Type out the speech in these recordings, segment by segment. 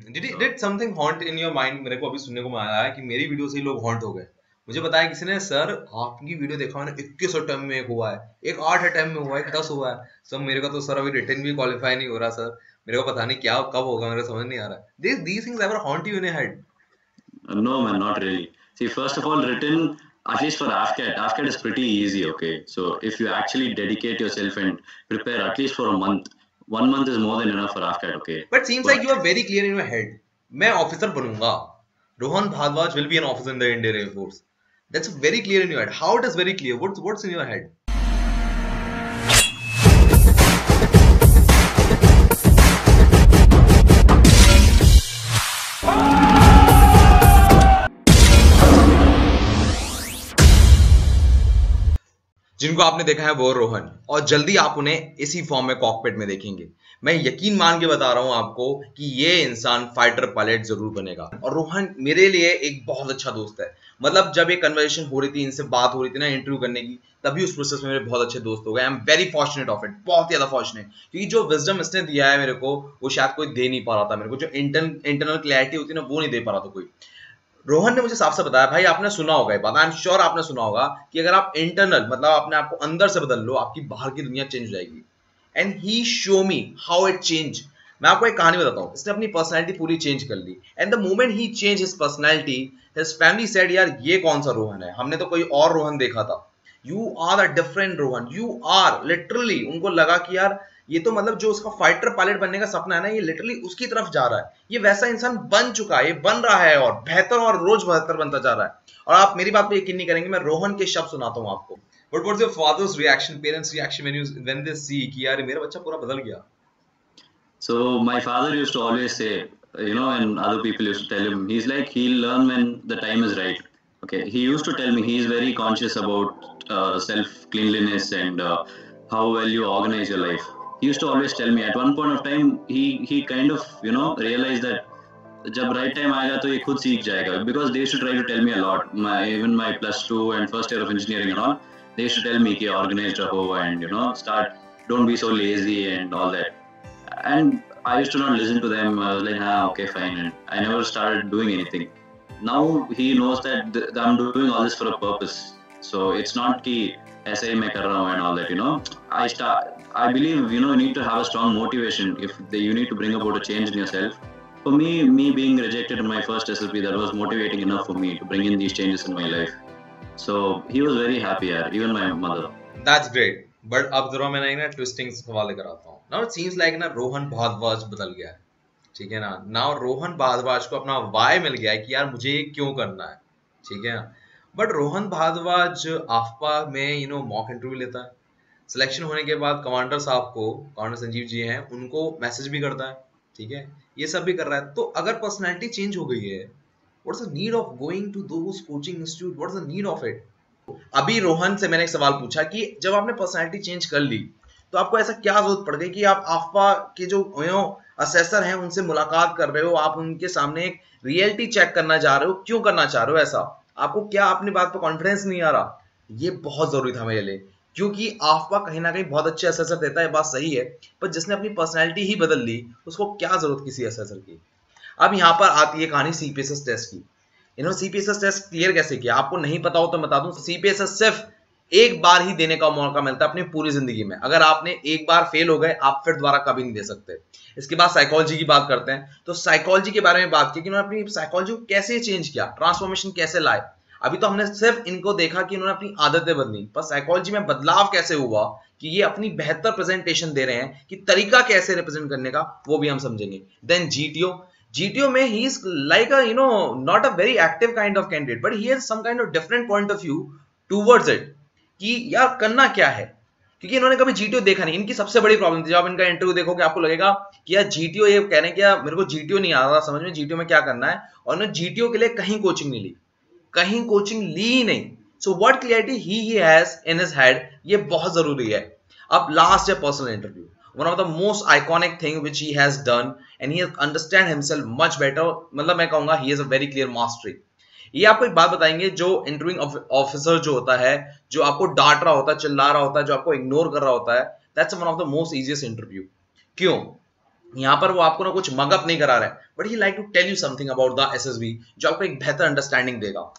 Did something haunt in your mind? मेरे को अभी सुनने को आया है कि मेरी वीडियो से ही लोग हॉन्ट हो गए। मुझे बताया किसी ने, सर आपकी वीडियो देखा मैंने 21 अटेम्प्ट में एक हुआ है, एक 8 अटेम्प्ट में हुआ है, एक 10 हुआ है। सर मेरे का तो सर अभी रिटर्न भी क्वालिफाई नहीं हो रहा सर, मेरे को पता नहीं क्या कब होगा, मेरे को समझ नहीं आ रहा। These things ever haunt you in your head? No, man, not really. See, first of all, written, at least for AFCAT is pretty easy, okay? So if you actually dedicate yourself and prepare at least for a month, 1 month is more than enough for AFCAT, okay? But seems like you are very clear in your head. मैं officer बनूंगा. Rohan Bhardwaj will be an officer in the Indian Air Force. That's very clear in your head. How it is very clear? What's in your head? जिनको आपने देखा है वो रोहन, और जल्दी आप उन्हें इसी फॉर्म में कॉकपिट में देखेंगे। मैं यकीन मान के बता रहा हूं आपको कि ये इंसान फाइटर पायलट जरूर बनेगा। और रोहन मेरे लिए एक बहुत अच्छा दोस्त है। मतलब जब ये कन्वर्सेशन हो रही थी, इनसे बात हो रही थी ना इंटरव्यू करने की, तभी उस प्रोसेस में मेरे बहुत अच्छे दोस्त हो गए। I am very fortunate of it, बहुत ज्यादा फॉर्चुनेट, क्योंकि जो विजडम इसने दिया है मेरे को वो शायद कोई दे नहीं पा रहा था। मेरे को जो इंटरनल क्लैरिटी होती है ना, वो नहीं दे पा रहा था कोई। रोहन ने मुझे साफ साफ बताया, भाई आपने सुना होगा ये बात, आई एम श्योर आपने सुना होगा कि अगर आप इंटरनल मतलब अपने आप को अंदर से बदल लो, आपकी बाहर की दुनिया चेंज हो जाएगी। And he show me how it change. मैं आपको एक कहानी बताता हूँ, इसने अपनी पर्सनैलिटी पूरी चेंज कर ली। एंड द मोमेंट ही change his personality, his family said यार ये कौन सा रोहन है, हमने तो कोई और रोहन देखा था। You are a different Rohan, you are literally. उनको लगा कि यार ये तो मतलब जो उसका फाइटर पायलट बनने का सपना है ना, ये लिटरली उसकी तरफ जा रहा है। ये वैसा इंसान बन चुका है, ये बन रहा है और बेहतर और रोज बेहतर बनता जा रहा है। और आप मेरी बात पे यकीन नहीं करेंगे, मैं रोहन के शब्द सुनाता हूँ आपको। But what's your father's reaction, parents' reaction when they see कि यार मेरा बच्चा पूरा बदल गया? So my father used to always say, and other people used to tell him, he's like, he'll learn when the time is right. Okay, he used to tell me he's very conscious about self-cleanliness and how well you organize your life. He used to always tell me. At one point of time, he kind of realized that जब right time आएगा तो ये खुद सीख जाएगा, because they used to try to tell me a lot. Even my +2 and first year of engineering and all, they used to tell me कि organize रहो and don't be so lazy and all that. And I used to not listen to them. I was like, okay, fine. And I never started doing anything. Now he knows that I'm doing all this for a purpose. So it's not कि ऐसे ही मैं कर रहा हूँ and all that. I believe you need to have a strong motivation if you need to bring about a change in yourself. For me being rejected in my first SLP, that was motivating enough for me to bring in these changes in my life. So he was very happy, even my mother. That's great. But अब जरा मैं ना twisting सवाल लेकर आता हूँ। Now it seems like ना रोहन भारद्वाज बदल गया है, ठीक है ना। नाउ रोहन भारद्वाज को अपना वाई मिल गया है कि यार मुझे ये क्यों करना है, ठीक है ना। बट रोहन भारद्वाज आफ्पा में मॉक इंटरव्यू लेता है, सिलेक्शन होने के बाद कमांडर साहब को, कमांडर संजीव जी हैं, उनको मैसेज भी करता है, ठीक है, ये सब भी कर रहा है। तो अगर पर्सनैलिटी चेंज हो गई है, what's the need of going to those coaching institute, what's the need of it. अभी रोहन से मैंने एक सवाल पूछा कि जब आपने पर्सनैलिटी चेंज कर ली तो आपको ऐसा क्या जरूरत पड़ गई कि आप आफ्पा के जो असेसर हैं उनसे मुलाकात कर रहे हो, आप उनके सामने एक रियलिटी चेक करना चाह रहे हो, क्यों करना चाह रहे हो ऐसा, आपको क्या अपनी बात पर कॉन्फिडेंस नहीं आ रहा। ये बहुत जरूरी था मेरे लिए, क्योंकि आफ्पा कहीं ना कहीं बहुत अच्छे असेसर देता है, बात सही है, पर जिसने अपनी पर्सनैलिटी ही बदल ली उसको क्या जरूरत किसी असेसर की। अब यहाँ पर आती है कहानी सीपीएसएस टेस्ट की। इन्होंने सीपीएसएस टेस्ट क्लियर कैसे किया, आपको नहीं पता हो तो बता दूं, सीपीएसएस सिर्फ एक बार ही देने का मौका मिलता है अपनी पूरी जिंदगी में। अगर आपने एक बार फेल हो गए, आप फिर दोबारा कभी नहीं दे सकते। इसके बाद साइकोलॉजी की बात करते हैं, तो साइकोलॉजी के बारे में बात की कि उन्होंने अपनी साइकोलॉजी को कैसे चेंज किया, ट्रांसफॉर्मेशन कैसे लाए। अभी तो हमने सिर्फ इनको देखा कि इन्होंने अपनी आदतें बदली, पर साइकोलॉजी में बदलाव कैसे हुआ कि ये अपनी बेहतर प्रेजेंटेशन दे रहे हैं, कि तरीका कैसे रिप्रेजेंट करने का, वो भी हम समझेंगे। देन जीटीओ में he is like not a very active kind of candidate, but he has some kind of different point of view towards it कि यार करना क्या है, क्योंकि इन्होंने कभी जीटीओ देखा नहीं। इनकी सबसे बड़ी प्रॉब्लम थी, जब इनका इंटरव्यू देखोगे आपको लगेगा कि यार जीटीओ, ये कह रहे हैं कि यार मेरे को जीटीओ नहीं आ रहा समझ में, जीटीओ में क्या करना है, और उन्होंने जीटीओ के लिए कहीं कोचिंग नहीं ली, कहीं कोचिंग ली ही नहीं। So what clarity he has in his head, ये बहुत जरूरी है। अब लास्ट है personal interview, one of the most iconic thing which he has done, and he has understand himself much better। मतलब मैं कहूंगा he has a very clear mastery। ये आपको एक बात बताएंगे, जो इंटरव्यूइंग ऑफिसर जो होता है, जो आपको डांट रहा होता है, चिल्ला रहा होता है, जो आपको इग्नोर कर रहा होता है, that's one of the most easiest interview. क्यों? यहाँ पर वो आपको ना कुछ मगअप नहीं करा रहा है, but he like to tell you something about the SSB जो आपको एक बेहतर अंडरस्टैंडिंग देगा।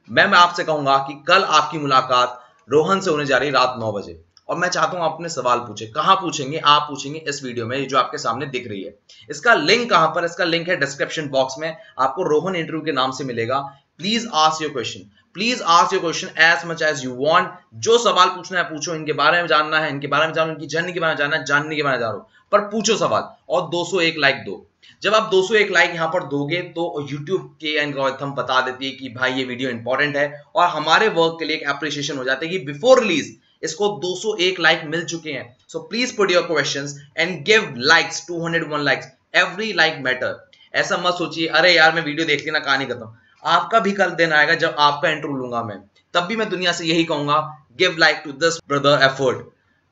मैं आपसे कहूंगा कि कल आपकी मुलाकात रोहन से होने जा रही है रात 9 बजे, और मैं चाहता हूं आप अपने सवाल पूछे। कहां पूछेंगे? आप पूछेंगे इस वीडियो में जो आपके सामने दिख रही है। इसका लिंक कहां पर? इसका लिंक है डिस्क्रिप्शन बॉक्स में, आपको रोहन इंटरव्यू के नाम से मिलेगा। Please ask your question, please ask your question as much as you want. जो सवाल पूछना है पूछो, इनके बारे में जानना है, इनके बारे में जानो, इनकी जर्नी के बारे में जानना है, जानने के बारे में जानो, पर पूछो सवाल, और 201 लाइक दो। जब आप 201 लाइक यहां पर दोगे तो YouTube के एल्गोरिथम बता देती है कि भाई ये वीडियो इंपॉर्टेंट है, और हमारे वर्क के लिए एक एप्रिसिएशन हो जाता है कि बिफोर रिलीज इसको 201 लाइक मिल चुके हैं। So please put your questions and give likes, 201 likes, every like matter. ऐसा मत सोचिए अरे यार मैं वीडियो देख लेना कहानी खत्म। आपका भी कल दिन आएगा जब आपका इंटरव्यू लूंगा मैं, तब भी मैं दुनिया से यही कहूंगा, give like to this brother effort.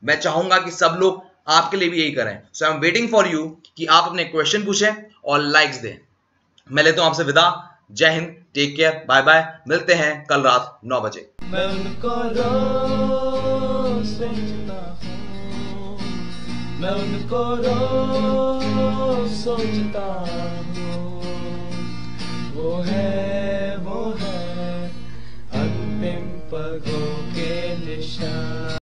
मैं चाहूंगा कि सब लोग आपके लिए भी यही करें। So I am waiting for you कि आप अपने क्वेश्चन पूछें और लाइक्स दें। मैं लेता हूं आपसे विदा। जय हिंद, टेक केयर, बाय बाय। मिलते हैं कल रात 9 बजे। मैं उनको रोज सोचता हूं, मैं उनको रोज सोचता हूं, वो है